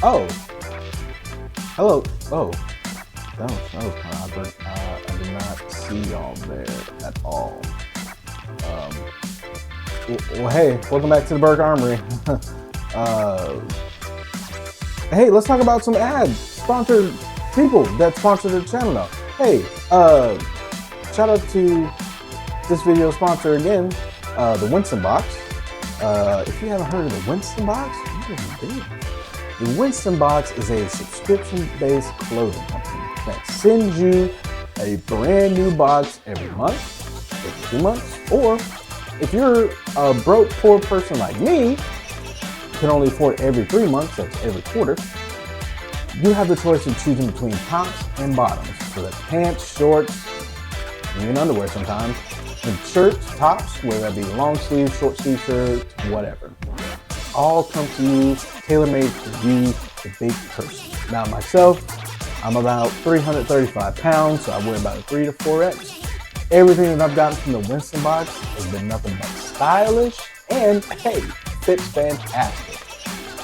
Oh, hello. Oh, that was kind of awkward. I did not see y'all there at all. Well, hey, welcome back to the Burke Armory. Hey, let's talk about some ads, sponsored people that sponsor the channel now. Hey, shout out to this video sponsor again, the Winston Box. If you haven't heard of the Winston Box, you really do. The Winston Box is a subscription-based clothing company that sends you a brand new box every month, every 2 months, or if you're a broke, poor person like me, you can only afford every 3 months, that's every quarter, you have the choice of choosing between tops and bottoms. So that's pants, shorts, even underwear sometimes, and shirts, tops, whether that be long sleeve, short sleeve shirts, whatever. All come to you, tailor-made for you, the big person. Now myself, I'm about 335 pounds, so I weigh about a 3 to 4X. Everything that I've gotten from the Winston Box has been nothing but stylish and, hey, fits fantastic,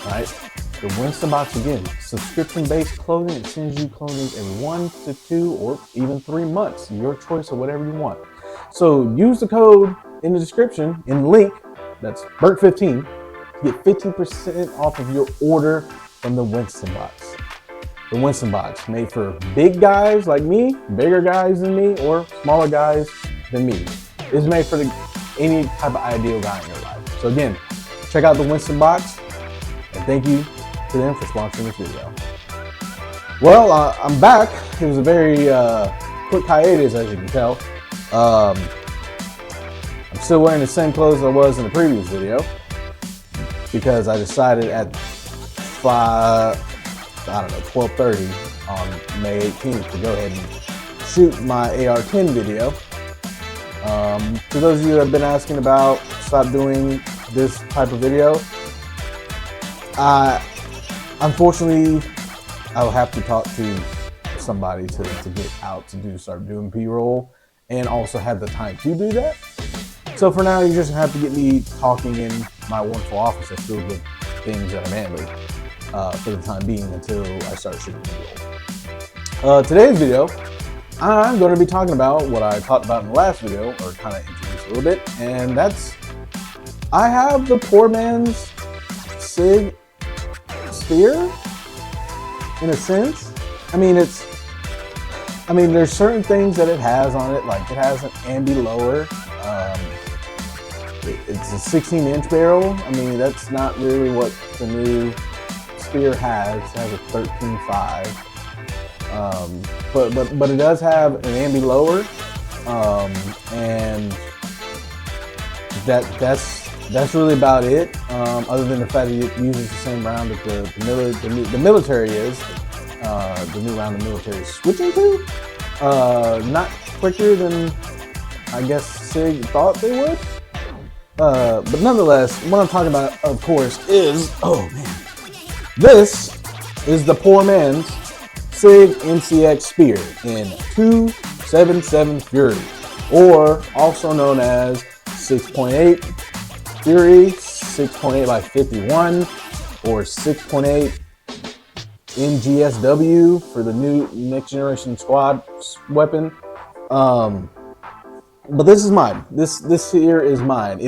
right? The Winston Box, again, subscription-based clothing. It sends you clothing every 1 to 2 or even 3 months, your choice of whatever you want. So use the code in the description, in the link, that's BURT15, to get 15% off of your order from the Winston Box. The Winston Box, made for big guys like me, bigger guys than me, or smaller guys than me. It's made for any type of ideal guy in your life. So again, check out the Winston Box, and thank you to them for sponsoring this video. Well, I'm back. It was a very quick hiatus, as you can tell. I'm still wearing the same clothes I was in the previous video because I decided at 12:30 on May 18th to go ahead and shoot my AR-10 video. For those of you that have been asking about stop doing this type of video, unfortunately, I will have to talk to somebody to get out to start doing B-roll and also have the time to do that. So for now, you just have to get me talking in my wonderful office that's filled with things that are manly for the time being until I start shooting B-roll. Today's video, I'm going to be talking about what I talked about in the last video, or kind of introduced a little bit, and that's I have the poor man's MCX Spear, in a sense. There's certain things that it has on it, like it has an ambi lower. It's a 16-inch barrel. That's not really what the new Spear has. It has a 13.5. But it does have an ambi lower, and that's really about it. Other than the fact that it uses the same round that the military is, the new round the military is switching to. Not quicker than I guess SIG thought they would. But nonetheless, what I'm talking about, of course, is this is the poor man's SIG MCX Spear in 277 Fury, or also known as 6.8 Fury, 6.8 by 51, or 6.8 NGSW for the new next generation squad weapon. But this is mine. This here is mine.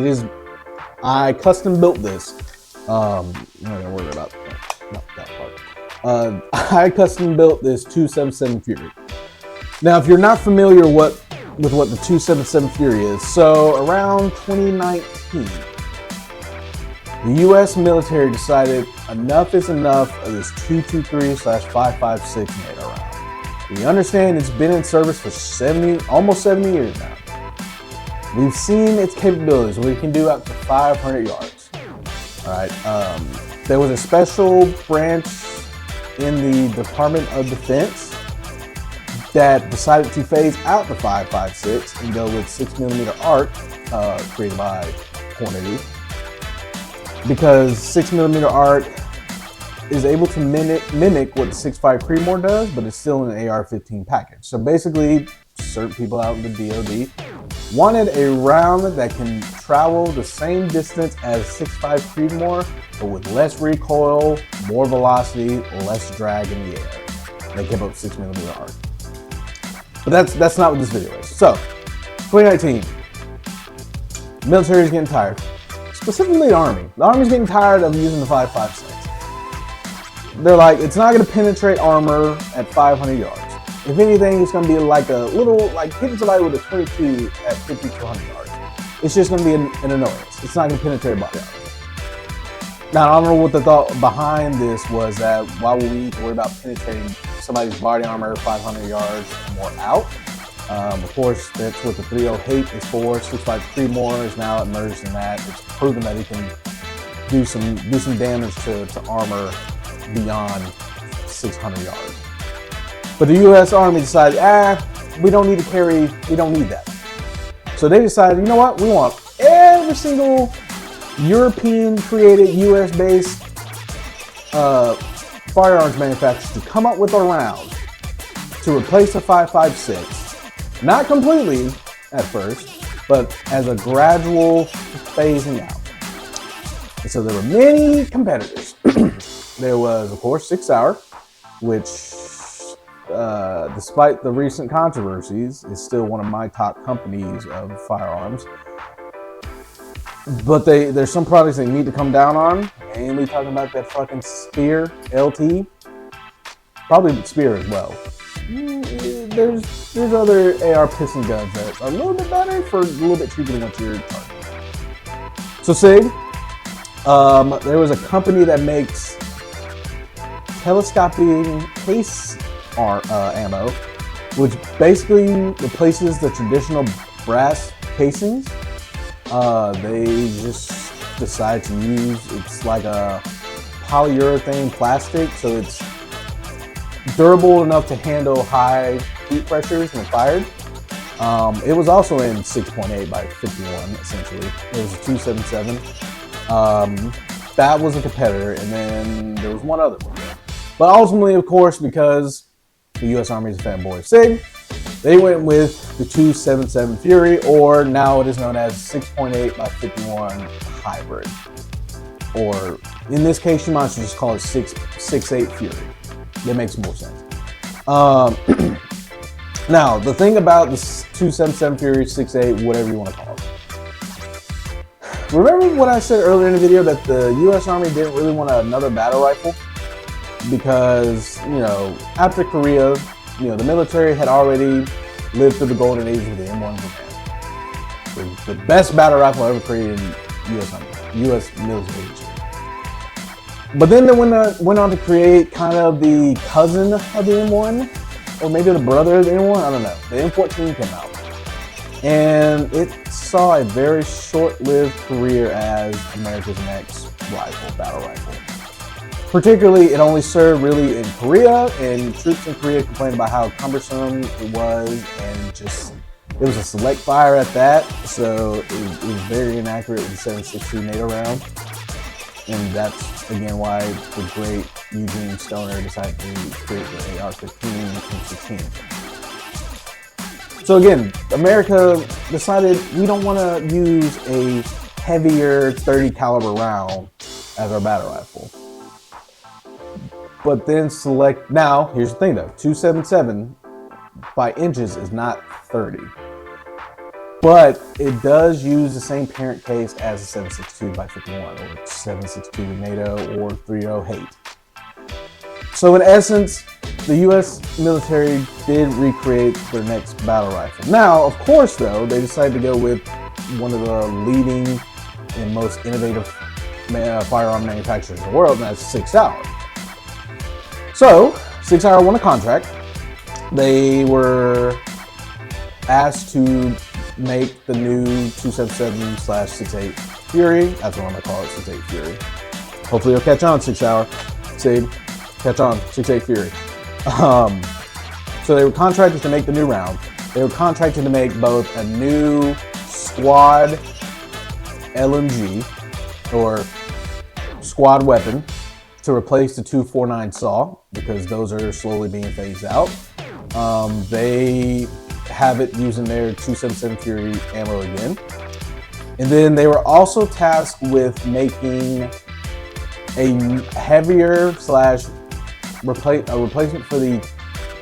I custom built this. I'm not gonna worry about that part. I custom built this 277 Fury. Now, if you're not familiar with what the 277 Fury is, so around 2019, the U.S. military decided enough is enough of this 223/556 NATO round. We understand it's been in service for almost 70 years now. We've seen its capabilities, where it can do up to 500 yards. All right. There was a special branch in the Department of Defense that decided to phase out the 5.56 and go with 6mm arc, created by Hornady, because 6mm arc is able to mimic what the 6.5 Creedmoor does, but it's still in an AR-15 package. So basically, certain people out in the DoD wanted a round that can travel the same distance as 6.5 Creedmoor, but with less recoil, more velocity, less drag in the air. They kept up 6mm arc. But that's not what this video is. So, 2019, military is getting tired. Specifically the Army. The Army's getting tired of using the 5.56. They're like, it's not going to penetrate armor at 500 yards. If anything, it's going to be like a little, like hitting somebody with a 22 at 50 to 100 yards. It's just going to be an annoyance. It's not going to penetrate body armor. Now, I don't know what the thought behind this was, that why would we need to worry about penetrating somebody's body armor 500 yards or more out? Of course, that's what the 3.0 hate is for. 6.5 Creedmoor is now immersed in that. It's proven that it can do some damage to armor beyond 600 yards. But the U.S. Army decided, we don't need that. So they decided, you know what? We want every single European-created, U.S.-based firearms manufacturers to come up with a round to replace the 5.56. Not completely at first, but as a gradual phasing out. And so there were many competitors. There was, of course, 6 Sauer, which, despite the recent controversies, is still one of my top companies of firearms. But there's some products they need to come down on. Mainly talking about that fucking Spear LT. Probably Spear as well. There's other AR piston guns that are a little bit better for a little bit cheaper than what you're targeting. So SIG, there was a company that makes telescoping case ammo, which basically replaces the traditional brass casings. They just decide to use, it's like a polyurethane plastic, so it's durable enough to handle high heat pressures when fired. It was also in 6.8 by 51, essentially. It was a 277. That was a competitor, and then there was one other one. But ultimately, of course, because the U.S. Army is a fanboy SIG, they went with the 277 Fury, or now it is known as 6.8 by 51 hybrid. Or in this case, you might as well just call it 6.8 Fury. That makes more sense. Now, the thing about the 277 Fury, 6.8, whatever you want to call it. Remember what I said earlier in the video, that the U.S. Army didn't really want another battle rifle? Because, after Korea, the military had already lived through the golden age of the M1 Japan. The best battle rifle ever created in U.S. military history. But then they went on to create kind of the cousin of the M1, or maybe the brother of the M1, I don't know. The M14 came out. And it saw a very short-lived career as America's next battle rifle. Particularly, it only served really in Korea, and troops in Korea complained about how cumbersome it was, and it was a select fire at that, so it was very inaccurate with the 7.62 NATO round. And that's, again, why the great Eugene Stoner decided to create the AR-15 and 16. So again, America decided we don't want to use a heavier 30 caliber round as our battle rifle. But then now, here's the thing though, 277 by inches is not 30. But it does use the same parent case as a 7.62 by 51, or 7.62 NATO, or 3.0 hate. So in essence, the U.S. military did recreate their next battle rifle. Now, of course, though, they decided to go with one of the leading and most innovative firearm manufacturers in the world, and that's 6 Sauer. So, 6 Sauer won a contract. They were asked to make the new 277/6.8 Fury. That's what I'm gonna call it, 6.8 Fury. Hopefully you'll catch on, 6 Sauer. SIG, catch on, 6.8 Fury. So they were contracted to make the new round. They were contracted to make both a new squad LMG, or squad weapon, to replace the 249 SAW, because those are slowly being phased out. They have it using their 277 Fury ammo again. And then they were also tasked with making a heavier slash replacement for the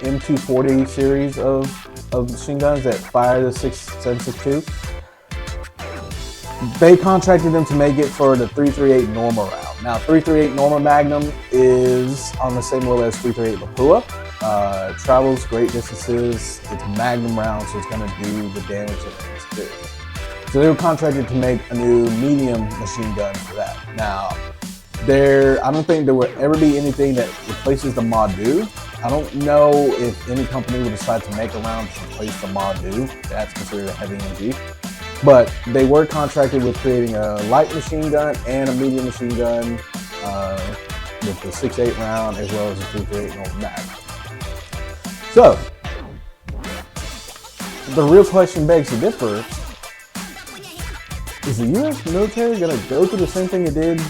M240 series of machine guns that fire the 7.62. They contracted them to make it for the 338 Norma round. Now, 338 Norma Magnum is on the same level as 338 Lapua. It travels great distances. It's Magnum round, so it's going to do the damage that it needs to do. So they were contracted to make a new medium machine gun for that. Now, I don't think there will ever be anything that replaces the Madu. I don't know if any company would decide to make a round to replace the Madu. That's considered a heavy MG. But they were contracted with creating a light machine gun and a medium machine gun with the 6.8 round as well as the 338 normal mag. So, the real question begs to differ. Is the U.S. military going to go through the same thing it did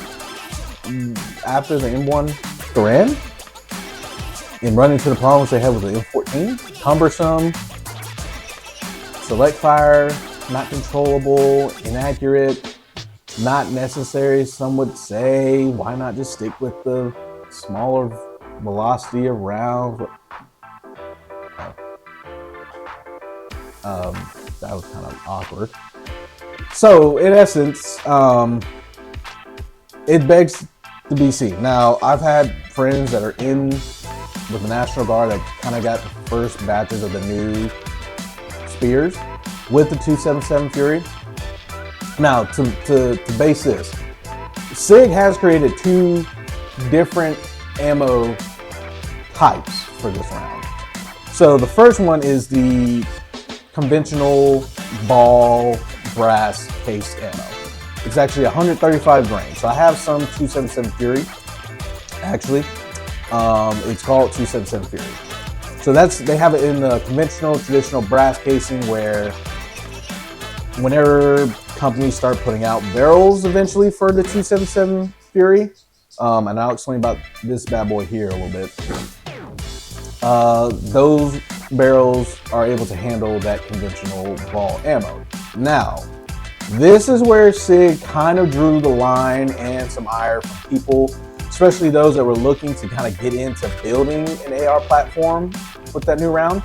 after the M1 Garand and run into the problems they had with the M14? Cumbersome, select fire, not controllable, inaccurate, not necessary. Some would say, why not just stick with the smaller velocity of rounds? That was kind of awkward. So, in essence, it begs to be seen. Now, I've had friends that are in with the National Guard that kind of got the first batches of the new Spears with the 277 Fury. Now, to base this, SIG has created two different ammo types for this round. So the first one is the conventional ball brass case ammo. It's actually 135 grains. So I have some 277 Fury, actually. It's called 277 Fury. So they have it in the conventional, traditional brass casing where whenever companies start putting out barrels eventually for the 277 Fury, and I'll explain about this bad boy here a little bit, those barrels are able to handle that conventional ball ammo. Now, this is where SIG kind of drew the line and some ire from people, especially those that were looking to kind of get into building an AR platform with that new round.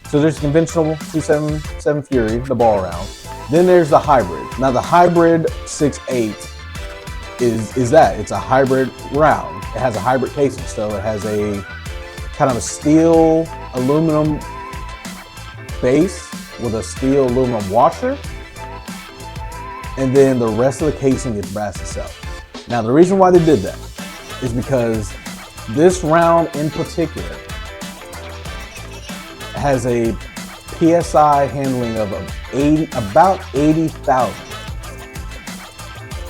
So there's conventional 277 Fury, the ball round. Then there's the hybrid. Now the hybrid 6.8 is that. It's a hybrid round. It has a hybrid casing, so it has a kind of a steel aluminum base with a steel aluminum washer. And then the rest of the casing is brass itself. Now the reason why they did that is because this round in particular has a PSI handling of about 80,000.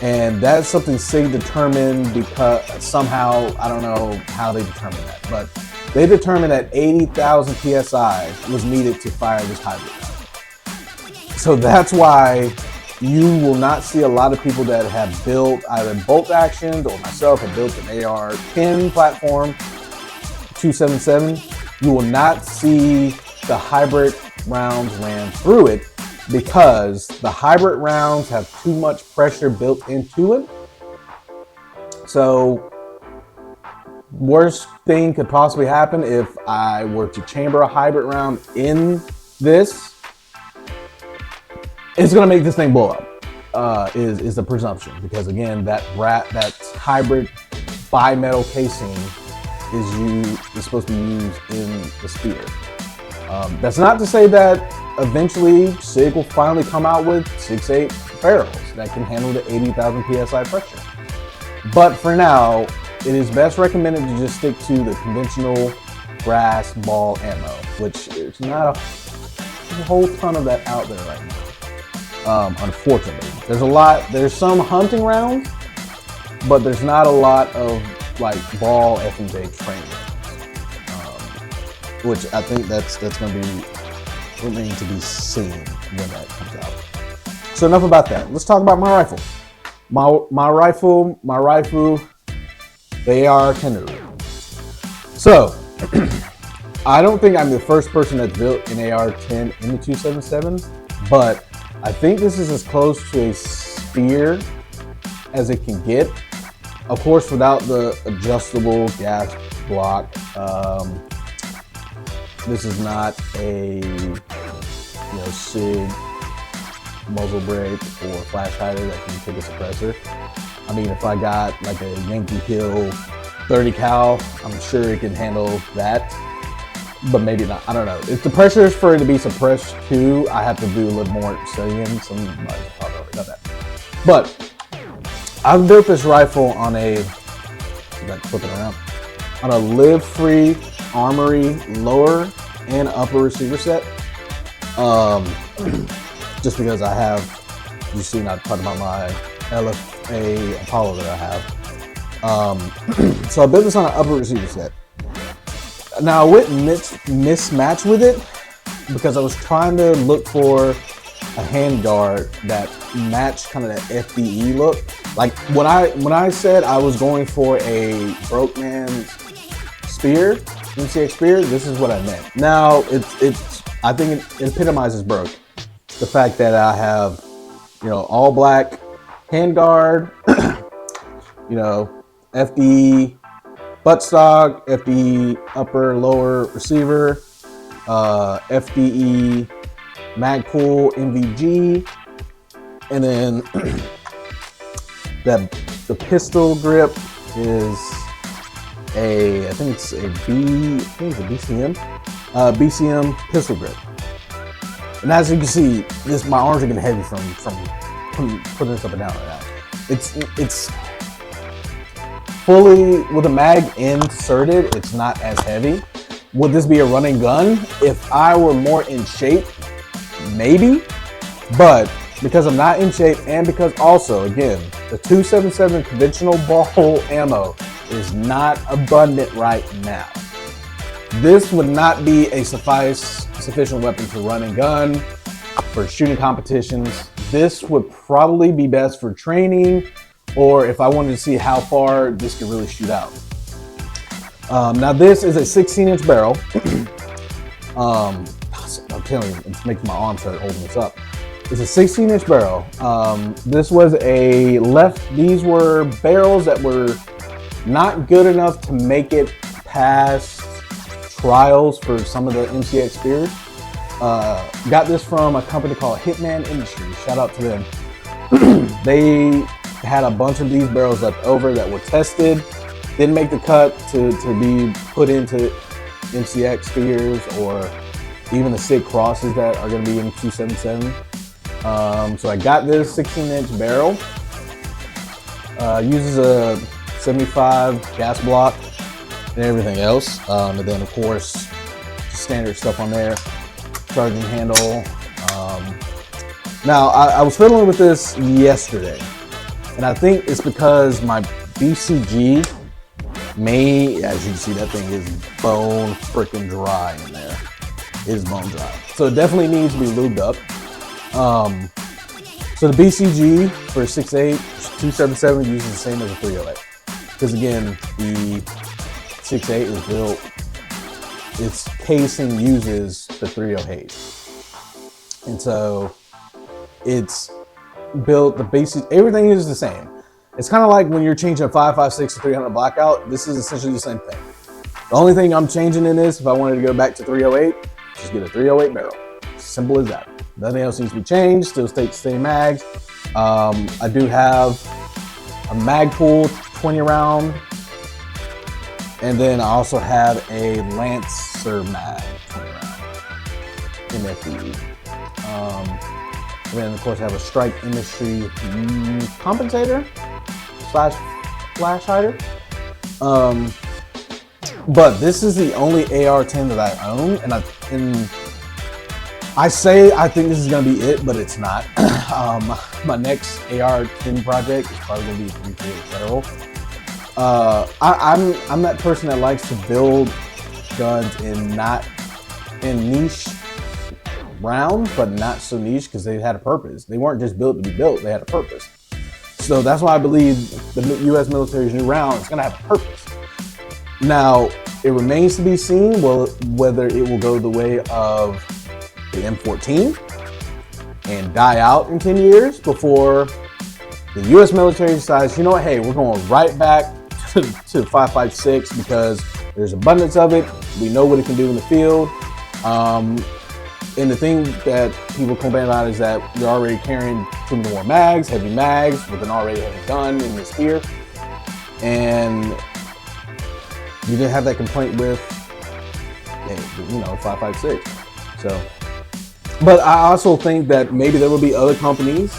And that's something SIG determined because somehow, I don't know how they determined that, but they determined that 80,000 PSI was needed to fire this hybrid round. So that's why you will not see a lot of people that have built either bolt actions or myself have built an AR-10 platform, 277. You will not see the hybrid rounds ran through it because the hybrid rounds have too much pressure built into it. So worst thing could possibly happen if I were to chamber a hybrid round in this, it's going to make this thing blow up, is the presumption. Because again, that hybrid bimetal casing is supposed to be used in the Spear. That's not to say that eventually SIG will finally come out with 6.8 barrels that can handle the 80,000 PSI pressure. But for now, it is best recommended to just stick to the conventional brass ball ammo, which is not a whole ton of that out there right now. Unfortunately, there's some hunting rounds, but there's not a lot of like ball F&J training, which I think that's going to be remaining to be seen when that comes out. So enough about that. Let's talk about my rifle. My rifle, the AR Canoe. So I don't think I'm the first person that's built an AR-10 in the 277, but I think this is as close to a Spear as it can get. Of course, without the adjustable gas block. This is not a SIG muzzle brake or flash hider that can take a suppressor. I mean, if I got like a Yankee Hill 30 cal, I'm sure it can handle that, but maybe not. I don't know. If the pressure is for it to be suppressed too, I have to do a little more studying. Somebody's probably already done that. But I've built this rifle on a, flip it around, on a live-free armory lower and upper receiver set. Just because I have, you've seen I talked about my LFA Apollo that I have. So I built this on an upper receiver set. Now I wouldn't mismatch with it because I was trying to look for a handguard that matched kind of that FDE look. Like when I said I was going for a broke man's Spear, MCX Spear, this is what I meant. Now it's I think it epitomizes broke. The fact that I have, all black handguard, FDE buttstock, FDE upper lower receiver, FDE Magpul MVG, and then the pistol grip is I think it's a BCM, BCM pistol grip. And as you can see, my arms are getting heavy from putting this up and down right now. It's fully with the mag inserted. It's not as heavy. Would this be a running gun? If I were more in shape, maybe. But because I'm not in shape, and because also, again, the 277 conventional ball ammo is not abundant right now. This would not be a sufficient weapon to run and gun, for shooting competitions. This would probably be best for training, or if I wanted to see how far this could really shoot out. Now this is a 16-inch barrel. I'm telling you, it's making my arms start holding this up. It's a 16-inch barrel. These were barrels that were not good enough to make it past trials for some of the MCX Spears. Got this from a company called Hitman Industries. Shout out to them. They had a bunch of these barrels left over that were tested, didn't make the cut to be put into MCX Spears or even the SIG crosses that are going to be in 277. So I got this 16-inch barrel. Uses a 75 gas block and everything else. And then of course, standard stuff on there. Charging handle. Now I was fiddling with this yesterday, and I think it's because my BCG as you can see, that thing is bone freaking dry in there. It is bone dry. So it definitely needs to be lubed up. So the BCG for 6.8, 277 uses the same as a 308. Because again, the 6.8 is built, its casing uses the 308. And so it's built, the basic, everything is the same. It's kind of like when you're changing a 5.56 to 300 blackout, this is essentially the same thing. The only thing I'm changing in this, if I wanted to go back to 308, just get a 308 barrel. Simple as that. Nothing else needs to be changed, still takes the same mags. I do have a Magpul 20 round, and then I also have a Lancer mag 20 round MFD. And then of course I have a Strike Industry compensator / flash hider. But this is the only AR-10 that I own, and I say I think this is gonna be it, but it's not. My next AR-10 project is probably gonna be 338 Federal. I'm that person that likes to build guns in niche rounds, but not so niche because they had a purpose. They weren't just built to be built; they had a purpose. So that's why I believe the U.S. military's new round is gonna have a purpose. Now, It remains to be seen whether it will go the way of the M14 and die out in 10 years before the U.S. military decides, you know what, hey, we're going right back to 5.56 because there's abundance of it. We know what it can do in the field. And the thing that people complain about is that you're already carrying too many more mags, heavy mags, with an already heavy gun in the Spear. And you didn't have that complaint with, 5.56. So, but I also think that maybe there will be other companies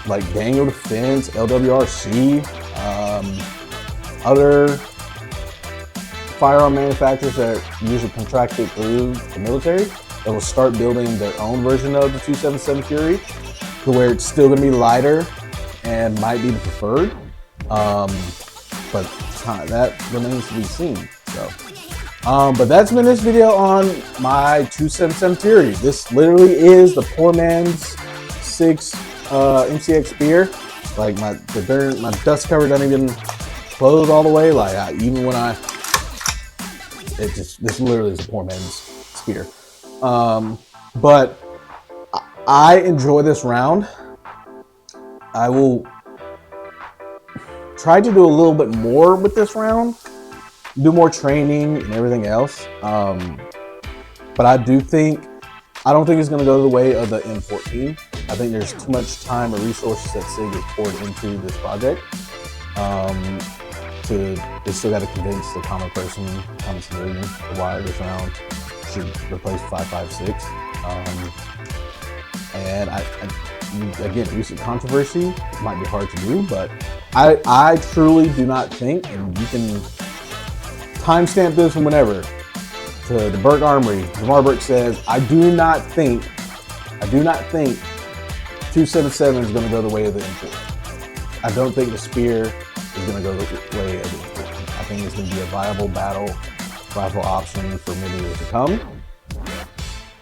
like Daniel Defense, LWRC, other firearm manufacturers that are usually contracted through the military that will start building their own version of the 277 Fury to where it's still going to be lighter and might be the preferred. But that remains to be seen. So, but that's been this video on my 277 Fury. This literally is the poor man's 6 MCX Spear. Like my dust cover doesn't even close all the way. Like even when this literally is a poor man's Spear. But I enjoy this round. I will try to do a little bit more with this round, do more training and everything else. But I don't think it's going to go the way of the M14. I think there's too much time and resources that SIG has poured into this project. They still got to convince the common person, common civilian, why this round should replace 5.56. And again, recent controversy might be hard to do, but I truly do not think, and you can timestamp this from whenever, to the Burke Armory. DeMar Burke says, I do not think 277 is going to go the way of the M4. I don't think the Spear is going to go the way of the M4. I think it's going to be a viable battle rifle option for many years to come.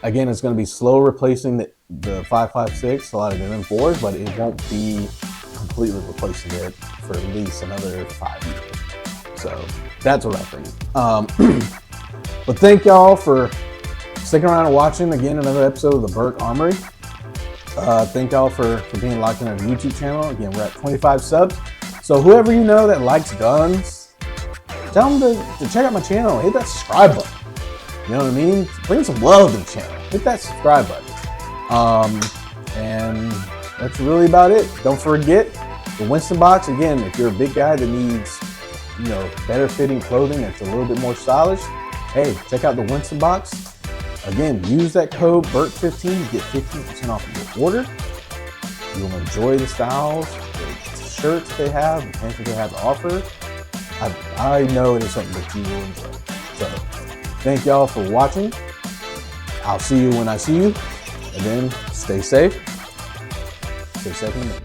Again, it's going to be slow replacing the 5.56, a lot of the M4s, but it won't be completely replacing it for at least another 5 years. So that's what I think. But thank y'all for sticking around and watching again another episode of the Burke Armory. Thank y'all for being locked in on our YouTube channel. Again, we're at 25 subs. So whoever you know that likes guns, tell them to check out my channel. Hit that subscribe button. You know what I mean? Bring some love to the channel. Hit that subscribe button. And that's really about it. Don't forget the Winston box. Again, if you're a big guy that needs, better fitting clothing that's a little bit more stylish, hey, check out the Winston box. Again, use that code BURK15 to get 15% off of your order. You'll enjoy the styles, the shirts they have, the pants that they have to offer. I know it is something that you will enjoy. So, thank y'all for watching. I'll see you when I see you. And then stay safe. Stay safe in the